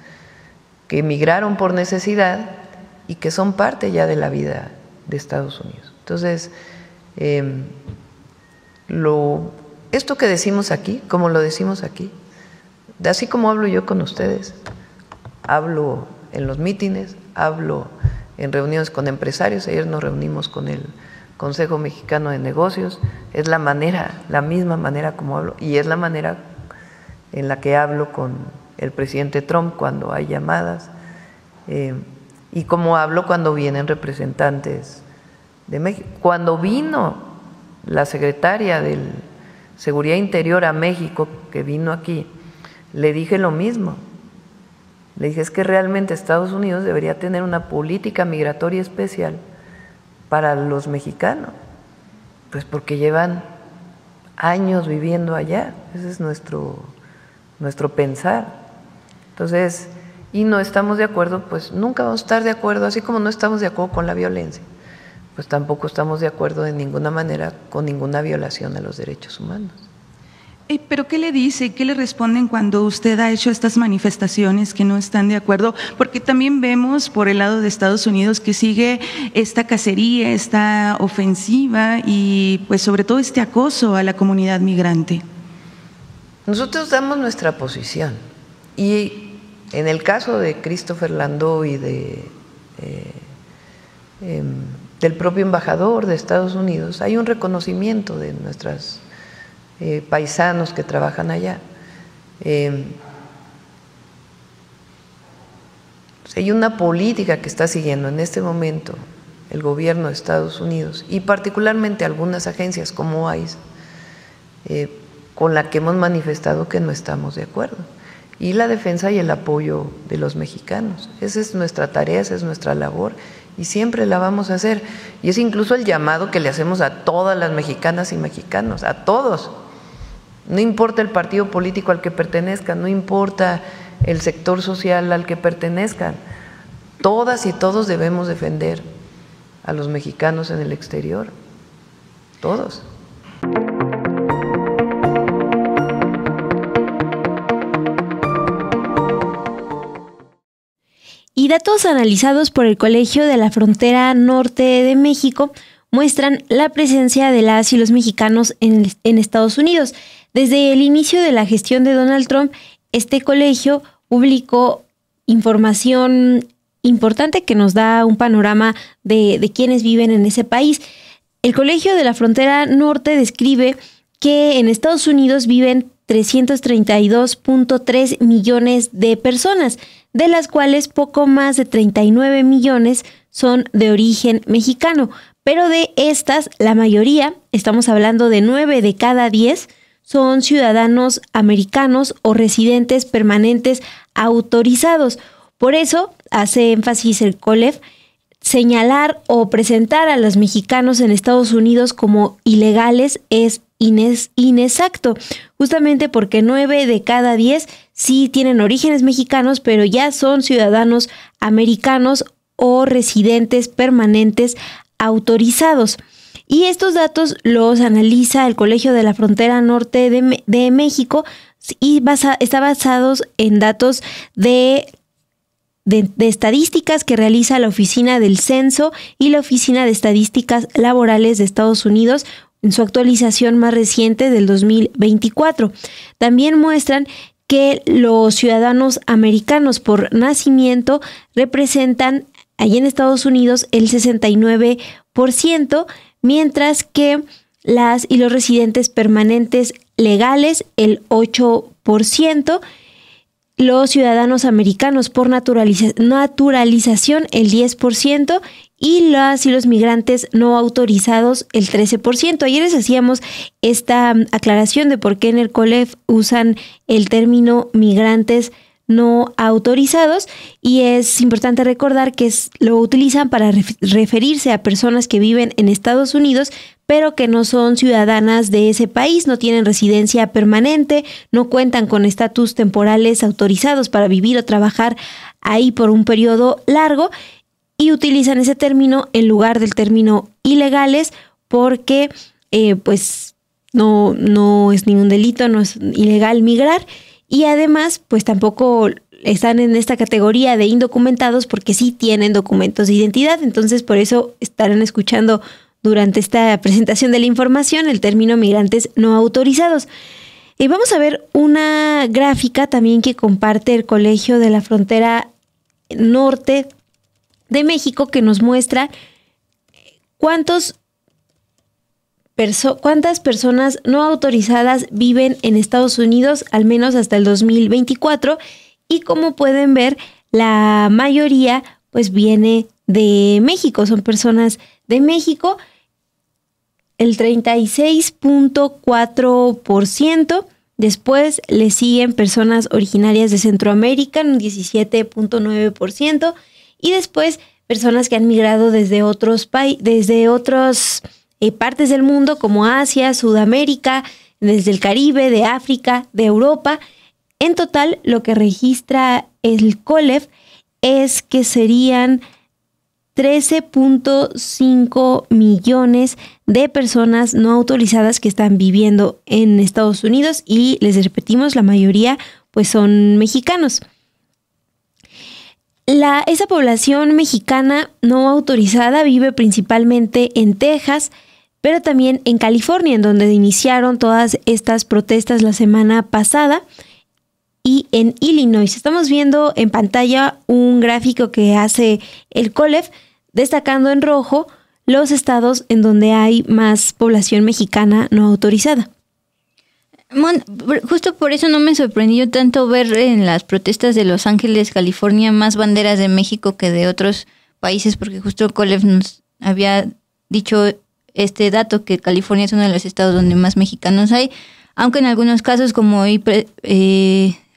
que emigraron por necesidad y que son parte ya de la vida de Estados Unidos. Entonces, esto que decimos aquí, como lo decimos aquí, así como hablo yo con ustedes, hablo en los mítines, hablo en reuniones con empresarios. Ayer nos reunimos con el Consejo Mexicano de Negocios. Es la misma manera como hablo, y es la manera en la que hablo con el presidente Trump cuando hay llamadas, y como hablo cuando vienen representantes de México. Cuando vino la secretaria de Seguridad Interior a México, que vino aquí, le dije lo mismo. Le dije, es que realmente Estados Unidos debería tener una política migratoria especial para los mexicanos, pues porque llevan años viviendo allá. Ese es nuestro pensar. Entonces, y no estamos de acuerdo, pues nunca vamos a estar de acuerdo, así como no estamos de acuerdo con la violencia, pues tampoco estamos de acuerdo de ninguna manera con ninguna violación a los derechos humanos. ¿Pero qué le dice, qué le responden cuando usted ha hecho estas manifestaciones que no están de acuerdo? Porque también vemos por el lado de Estados Unidos que sigue esta cacería, esta ofensiva y pues sobre todo este acoso a la comunidad migrante. Nosotros damos nuestra posición, y en el caso de Christopher Landau y del propio embajador de Estados Unidos, hay un reconocimiento de nuestras paisanos que trabajan allá. Hay una política que está siguiendo en este momento el gobierno de Estados Unidos, y particularmente algunas agencias como ICE, con la que hemos manifestado que no estamos de acuerdo, y la defensa y el apoyo de los mexicanos. Esa es nuestra tarea, esa es nuestra labor, y siempre la vamos a hacer. Y es incluso el llamado que le hacemos a todas las mexicanas y mexicanos, a todos. No importa el partido político al que pertenezcan, no importa el sector social al que pertenezcan, todas y todos debemos defender a los mexicanos en el exterior, todos. Y datos analizados por el Colegio de la Frontera Norte de México muestran la presencia de las y los mexicanos en Estados Unidos. Desde el inicio de la gestión de Donald Trump, este colegio publicó información importante que nos da un panorama de quienes viven en ese país. El Colegio de la Frontera Norte describe que en Estados Unidos viven 332.3 millones de personas, de las cuales poco más de 39 millones son de origen mexicano. Pero de estas, la mayoría, estamos hablando de 9 de cada 10, son ciudadanos americanos o residentes permanentes autorizados. Por eso, hace énfasis el COLEF, señalar o presentar a los mexicanos en Estados Unidos como ilegales es inexacto, justamente porque 9 de cada 10 sí tienen orígenes mexicanos, pero ya son ciudadanos americanos o residentes permanentes autorizados. Y estos datos los analiza el Colegio de la Frontera Norte de México y está basados en datos de estadísticas que realiza la Oficina del Censo y la Oficina de Estadísticas Laborales de Estados Unidos en su actualización más reciente del 2024. También muestran que los ciudadanos americanos por nacimiento representan allí en Estados Unidos el 69%, mientras que las y los residentes permanentes legales el 8%, los ciudadanos americanos por naturalización el 10% y los migrantes no autorizados el 13%. Ayer les hacíamos esta aclaración de por qué en el COLEF usan el término migrantes no autorizados, y es importante recordar que lo utilizan para referirse a personas que viven en Estados Unidos pero que no son ciudadanas de ese país, no tienen residencia permanente, no cuentan con estatus temporales autorizados para vivir o trabajar ahí por un periodo largo, y utilizan ese término en lugar del término ilegales porque pues no es ningún delito, no es ilegal migrar, y además pues tampoco están en esta categoría de indocumentados porque sí tienen documentos de identidad. Entonces por eso estarán escuchando durante esta presentación de la información el término migrantes no autorizados. Y vamos a ver una gráfica también que comparte el Colegio de la Frontera Norte de México, que nos muestra cuántas personas no autorizadas viven en Estados Unidos, al menos hasta el 2024, y como pueden ver, la mayoría pues viene de México, son personas de México, el 36.4%, después le siguen personas originarias de Centroamérica, un 17.9%, y después personas que han migrado desde otras partes del mundo como Asia, Sudamérica, desde el Caribe, de África, de Europa. En total, lo que registra el COLEF es que serían 13.5 millones de personas no autorizadas que están viviendo en Estados Unidos, y les repetimos, la mayoría pues son mexicanos. Esa población mexicana no autorizada vive principalmente en Texas, pero también en California, en donde iniciaron todas estas protestas la semana pasada, y en Illinois. Estamos viendo en pantalla un gráfico que hace el COLEF, destacando en rojo los estados en donde hay más población mexicana no autorizada. Justo por eso no me sorprendió tanto ver en las protestas de Los Ángeles, California, más banderas de México que de otros países, porque justo Colef nos había dicho este dato, que California es uno de los estados donde más mexicanos hay, aunque en algunos casos, como hoy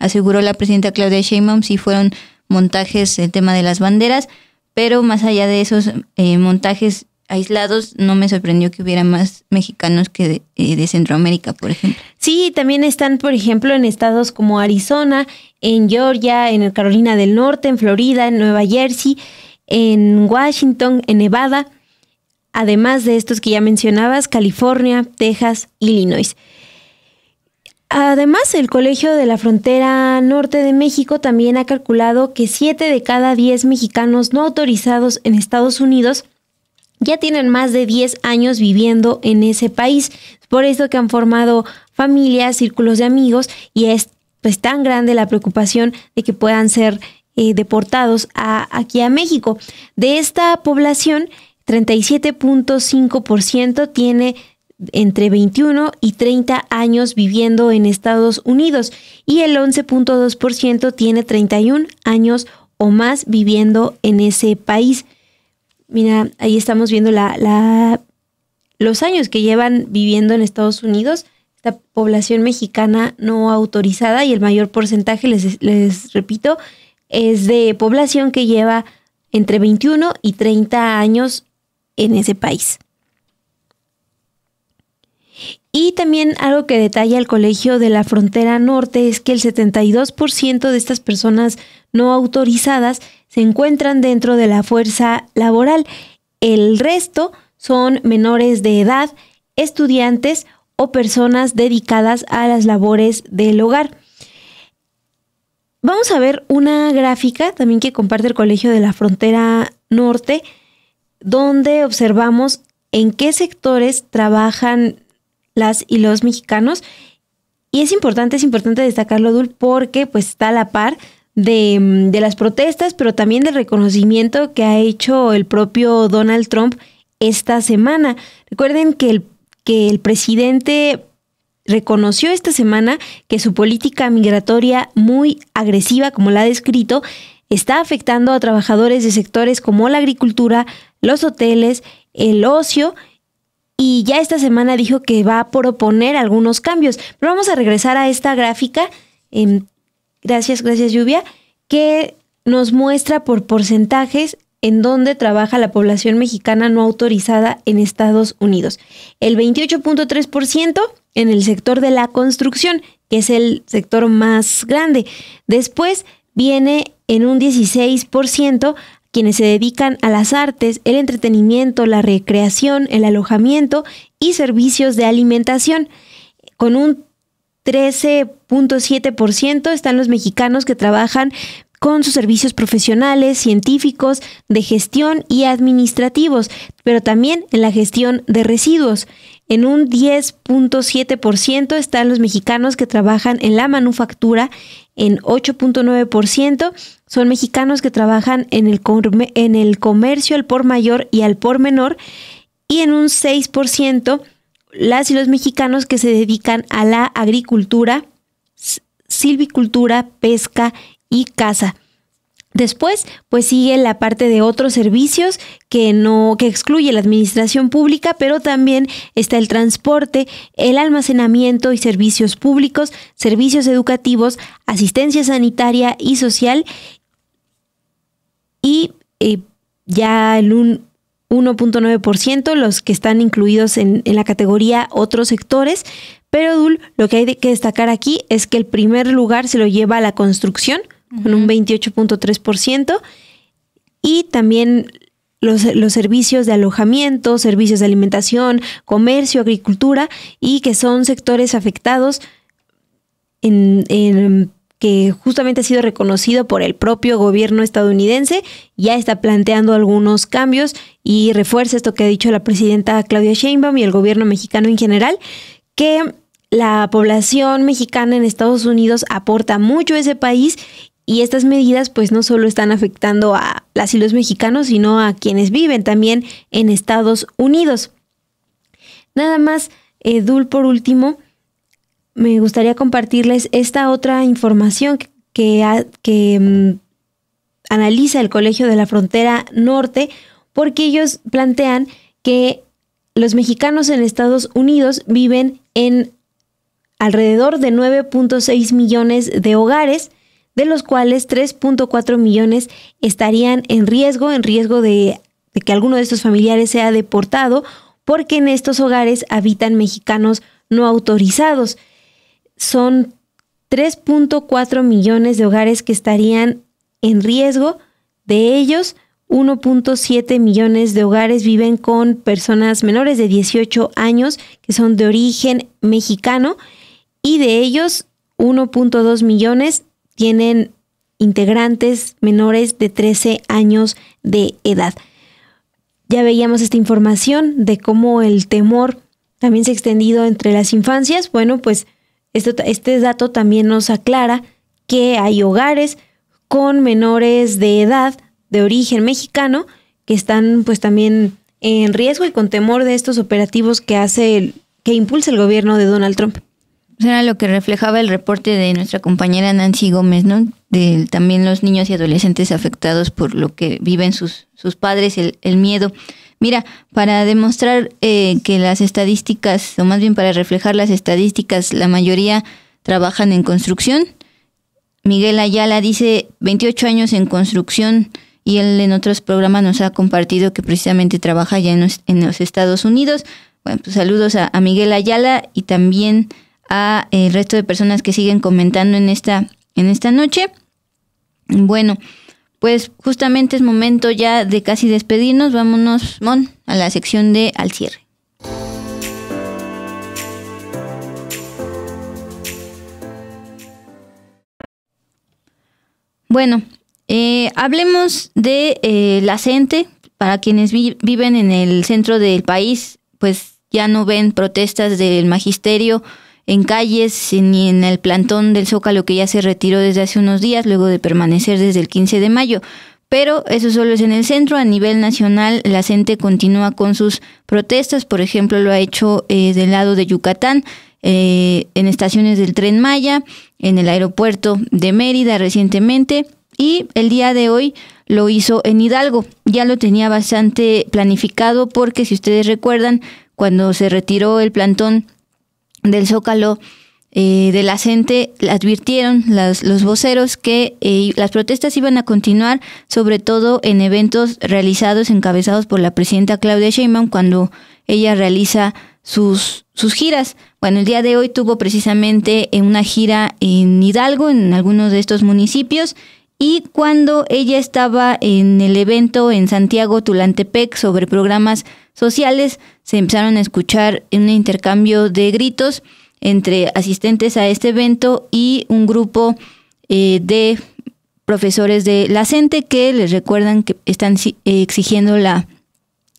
aseguró la presidenta Claudia Sheinbaum, sí fueron montajes el tema de las banderas, pero más allá de esos montajes aislados, no me sorprendió que hubiera más mexicanos que de Centroamérica, por ejemplo. Sí, también están, por ejemplo, en estados como Arizona, en Georgia, en Carolina del Norte, en Florida, en Nueva Jersey, en Washington, en Nevada, además de estos que ya mencionabas, California, Texas, Illinois. Además, el Colegio de la Frontera Norte de México también ha calculado que 7 de cada 10 mexicanos no autorizados en Estados Unidos ya tienen más de 10 años viviendo en ese país. Por eso que han formado familias, círculos de amigos, y es pues tan grande la preocupación de que puedan ser deportados aquí a México. De esta población, 37.5% tiene entre 21 y 30 años viviendo en Estados Unidos, y el 11.2% tiene 31 años o más viviendo en ese país. Mira, ahí estamos viendo los años que llevan viviendo en Estados Unidos, esta población mexicana no autorizada, y el mayor porcentaje, les repito, es de población que lleva entre 21 y 30 años en ese país. Y también algo que detalla el Colegio de la Frontera Norte es que el 72% de estas personas no autorizadas se encuentran dentro de la fuerza laboral. El resto son menores de edad, estudiantes o personas dedicadas a las labores del hogar. Vamos a ver una gráfica también que comparte el Colegio de la Frontera Norte, donde observamos en qué sectores trabajan las y los mexicanos. Y es importante destacarlo, Dul, porque pues está a la par de las protestas, pero también del reconocimiento que ha hecho el propio Donald Trump esta semana. Recuerden que el presidente reconoció esta semana que su política migratoria muy agresiva, como la ha descrito, está afectando a trabajadores de sectores como la agricultura, los hoteles, el ocio, y ya esta semana dijo que va a proponer algunos cambios. Pero vamos a regresar a esta gráfica, gracias Lluvia, que nos muestra por porcentajes en dónde trabaja la población mexicana no autorizada en Estados Unidos. El 28.3% en el sector de la construcción, que es el sector más grande. Después viene en un 16% quienes se dedican a las artes, el entretenimiento, la recreación, el alojamiento y servicios de alimentación. Con un 13.7% están los mexicanos que trabajan con sus servicios profesionales, científicos, de gestión y administrativos, pero también en la gestión de residuos. En un 10.7% están los mexicanos que trabajan en la manufactura, en 8.9% son mexicanos que trabajan en el comercio al por mayor y al por menor, y en un 6% las y los mexicanos que se dedican a la agricultura, silvicultura, pesca y caza. Después, pues sigue la parte de otros servicios que excluye la administración pública, pero también está el transporte, el almacenamiento y servicios públicos, servicios educativos, asistencia sanitaria y social, y ya el 1.9% los que están incluidos en la categoría otros sectores. Pero Dul, lo que hay que destacar aquí es que el primer lugar se lo lleva a la construcción, con un 28.3%, y también los servicios de alojamiento, servicios de alimentación, comercio, agricultura, y que son sectores afectados que justamente ha sido reconocido por el propio gobierno estadounidense. Ya está planteando algunos cambios y refuerza esto que ha dicho la presidenta Claudia Sheinbaum y el gobierno mexicano en general, que la población mexicana en Estados Unidos aporta mucho a ese país, y estas medidas pues no solo están afectando a las y los mexicanos, sino a quienes viven también en Estados Unidos. Nada más, Dul, por último, me gustaría compartirles esta otra información que analiza el Colegio de la Frontera Norte, porque ellos plantean que los mexicanos en Estados Unidos viven en alrededor de 9.6 millones de hogares, de los cuales 3.4 millones estarían en riesgo de que alguno de estos familiares sea deportado, porque en estos hogares habitan mexicanos no autorizados. Son 3.4 millones de hogares que estarían en riesgo. De ellos, 1.7 millones de hogares viven con personas menores de 18 años que son de origen mexicano, y de ellos 1.2 millones tienen integrantes menores de 13 años de edad. Ya veíamos esta información de cómo el temor también se ha extendido entre las infancias. Bueno, pues este dato también nos aclara que hay hogares con menores de edad de origen mexicano que están pues también en riesgo y con temor de estos operativos que impulsa el gobierno de Donald Trump. Era lo que reflejaba el reporte de nuestra compañera Nancy Gómez, ¿no? De también los niños y adolescentes afectados por lo que viven sus padres, el miedo. Mira, para demostrar que las estadísticas, o más bien para reflejar las estadísticas, la mayoría trabajan en construcción. Miguel Ayala dice 28 años en construcción, y él en otros programas nos ha compartido que precisamente trabaja ya en los Estados Unidos. Bueno, pues saludos a Miguel Ayala y también a el resto de personas que siguen comentando en esta noche. Bueno, pues justamente es momento ya de casi despedirnos. Vámonos, Mon, a la sección de Al Cierre. Bueno, hablemos de la CENTE. Para quienes viven en el centro del país, pues ya no ven protestas del magisterio en calles ni en el plantón del Zócalo, que ya se retiró desde hace unos días luego de permanecer desde el 15 de mayo. Pero eso solo es en el centro. A nivel nacional, la CENTE continúa con sus protestas. Por ejemplo, lo ha hecho del lado de Yucatán, en estaciones del Tren Maya, en el aeropuerto de Mérida recientemente, y el día de hoy lo hizo en Hidalgo. Ya lo tenía bastante planificado porque, si ustedes recuerdan, cuando se retiró el plantón del Zócalo de la CENTE, advirtieron los voceros que las protestas iban a continuar, sobre todo en eventos realizados, encabezados por la presidenta Claudia Sheinbaum, cuando ella realiza sus giras. Bueno, el día de hoy tuvo precisamente una gira en Hidalgo, en algunos de estos municipios, y cuando ella estaba en el evento en Santiago Tulantepec sobre programas sociales, se empezaron a escuchar un intercambio de gritos entre asistentes a este evento y un grupo de profesores de la CENTE que les recuerdan que están exigiendo la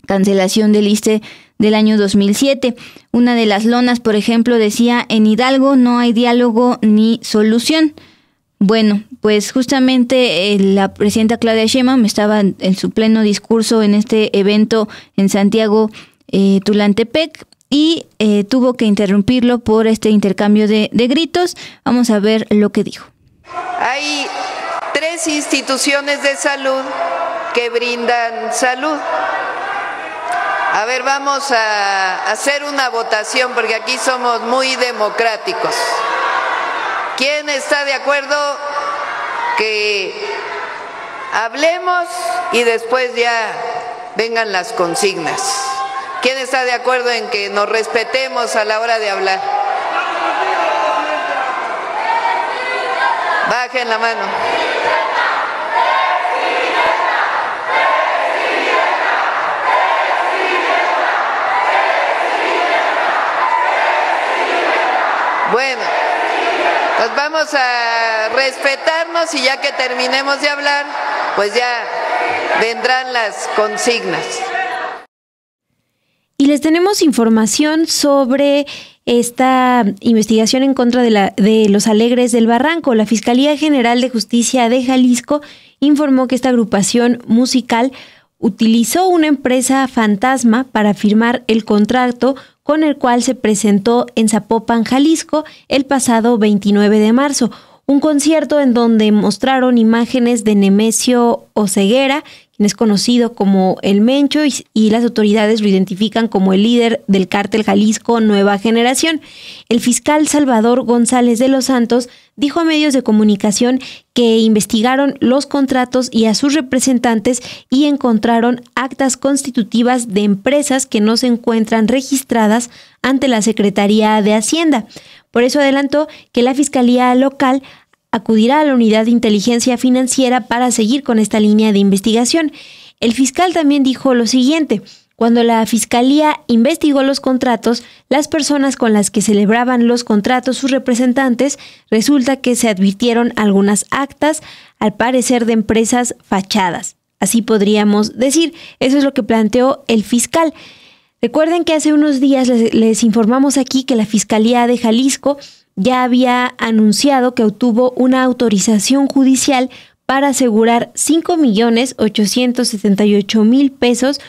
cancelación del ISSSTE del año 2007. Una de las lonas, por ejemplo, decía: en Hidalgo no hay diálogo ni solución. Bueno, pues justamente la presidenta Claudia Sheinbaum estaba en su pleno discurso en este evento en Santiago Tulantepec, y tuvo que interrumpirlo por este intercambio de gritos. Vamos a ver lo que dijo. Hay 3 instituciones de salud que brindan salud. A ver, vamos a hacer una votación porque aquí somos muy democráticos. ¿Quién está de acuerdo que hablemos y después ya vengan las consignas? ¿Quién está de acuerdo en que nos respetemos a la hora de hablar? Bajen la mano. Bueno, pues vamos a respetarnos y ya que terminemos de hablar, pues ya vendrán las consignas. Y les tenemos información sobre esta investigación en contra de los Alegres del Barranco. La Fiscalía General de Justicia de Jalisco informó que esta agrupación musical utilizó una empresa fantasma para firmar el contrato con el cual se presentó en Zapopan, Jalisco, el pasado 29 de marzo. Un concierto en donde mostraron imágenes de Nemesio Oseguera, quien es conocido como El Mencho, y las autoridades lo identifican como el líder del cártel Jalisco Nueva Generación. El fiscal Salvador González de los Santos dijo a medios de comunicación que investigaron los contratos y a sus representantes y encontraron actas constitutivas de empresas que no se encuentran registradas ante la Secretaría de Hacienda. Por eso adelantó que la Fiscalía local acudirá a la Unidad de Inteligencia Financiera para seguir con esta línea de investigación. El fiscal también dijo lo siguiente: cuando la Fiscalía investigó los contratos, las personas con las que celebraban los contratos, sus representantes, resulta que se advirtieron algunas actas, al parecer de empresas fachadas. Así podríamos decir. Eso es lo que planteó el fiscal. Recuerden que hace unos días les informamos aquí que la Fiscalía de Jalisco ya había anunciado que obtuvo una autorización judicial para asegurar 5,878,000 pesos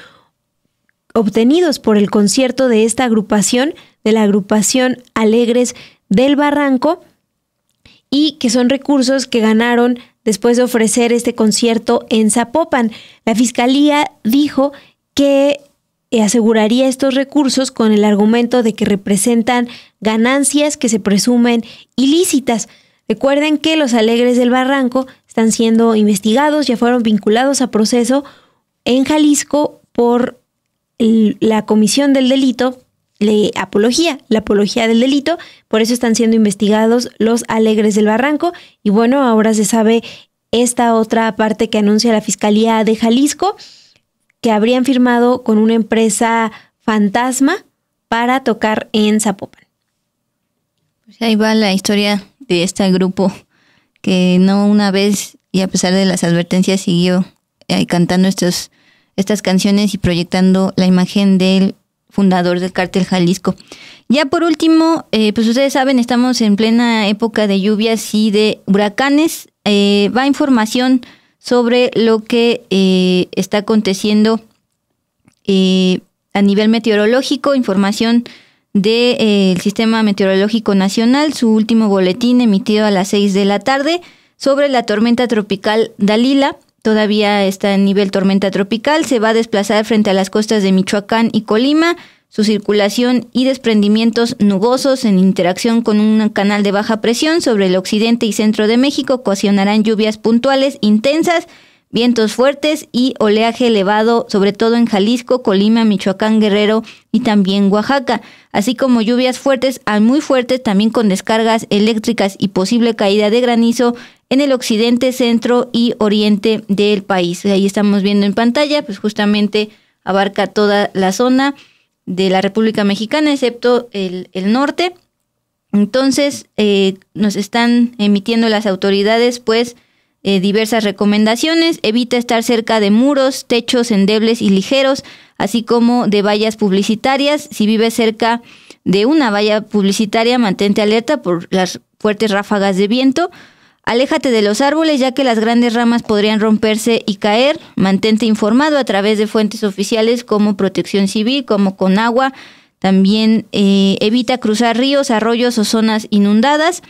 obtenidos por el concierto de esta agrupación, de la agrupación Alegres del Barranco, y que son recursos que ganaron después de ofrecer este concierto en Zapopan. La Fiscalía dijo que aseguraría estos recursos con el argumento de que representan ganancias que se presumen ilícitas. Recuerden que los Alegres del Barranco están siendo investigados, ya fueron vinculados a proceso en Jalisco por la comisión del delito, la apología del delito. Por eso están siendo investigados los Alegres del Barranco. Y bueno, ahora se sabe esta otra parte que anuncia la Fiscalía de Jalisco, que habrían firmado con una empresa fantasma para tocar en Zapopan. Pues ahí va la historia de este grupo que no una vez, y a pesar de las advertencias, siguió cantando estas canciones y proyectando la imagen del fundador del cártel Jalisco. Ya por último, pues ustedes saben, estamos en plena época de lluvias y de huracanes. Va información sobre lo que está aconteciendo a nivel meteorológico. Información del Sistema Meteorológico Nacional, su último boletín emitido a las 6 de la tarde sobre la tormenta tropical Dalila. Todavía está en nivel tormenta tropical, se va a desplazar frente a las costas de Michoacán y Colima. Su circulación y desprendimientos nubosos en interacción con un canal de baja presión sobre el occidente y centro de México ocasionarán lluvias puntuales intensas, vientos fuertes y oleaje elevado, sobre todo en Jalisco, Colima, Michoacán, Guerrero y también Oaxaca, así como lluvias fuertes a muy fuertes, también con descargas eléctricas y posible caída de granizo en el occidente, centro y oriente del país. Ahí estamos viendo en pantalla, pues justamente abarca toda la zona de la República Mexicana, excepto el norte. Entonces, nos están emitiendo las autoridades, pues, diversas recomendaciones. Evita estar cerca de muros, techos endebles y ligeros, así como de vallas publicitarias. Si vives cerca de una valla publicitaria, mantente alerta por las fuertes ráfagas de viento. Aléjate de los árboles, ya que las grandes ramas podrían romperse y caer. Mantente informado a través de fuentes oficiales como Protección Civil, como Conagua. También evita cruzar ríos, arroyos o zonas inundadas.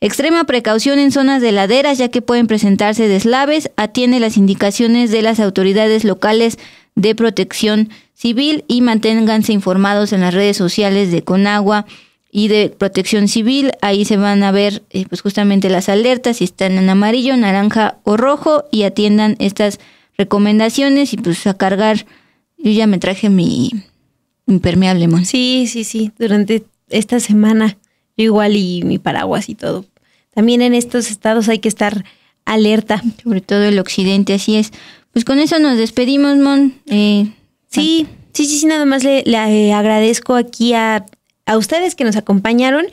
Extrema precaución en zonas de laderas, ya que pueden presentarse deslaves. Atiende las indicaciones de las autoridades locales de Protección Civil y manténganse informados en las redes sociales de Conagua y de Protección Civil. Ahí se van a ver pues justamente las alertas, si están en amarillo, naranja o rojo, y atiendan estas recomendaciones. Y pues a cargar, yo ya me traje mi impermeable, Mon. Sí, durante esta semana yo igual, y mi paraguas y todo. También en estos estados hay que estar alerta. Sobre todo el occidente, así es. Pues con eso nos despedimos, Mon. Sí, nada más le agradezco aquí a ustedes que nos acompañaron,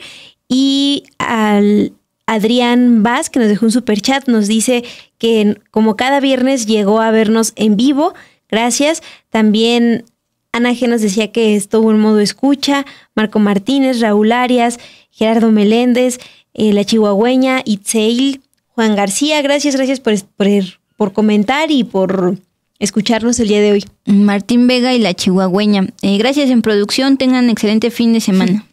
y al Adrián Vaz, que nos dejó un superchat, nos dice que como cada viernes llegó a vernos en vivo. Gracias. También Ana G nos decía que estuvo en modo escucha. Marco Martínez, Raúl Arias, Gerardo Meléndez, la chihuahueña, Itzeil, Juan García. Gracias por comentar y por escucharnos el día de hoy. Martín Vega y la chihuahueña. Gracias en producción. Tengan excelente fin de semana.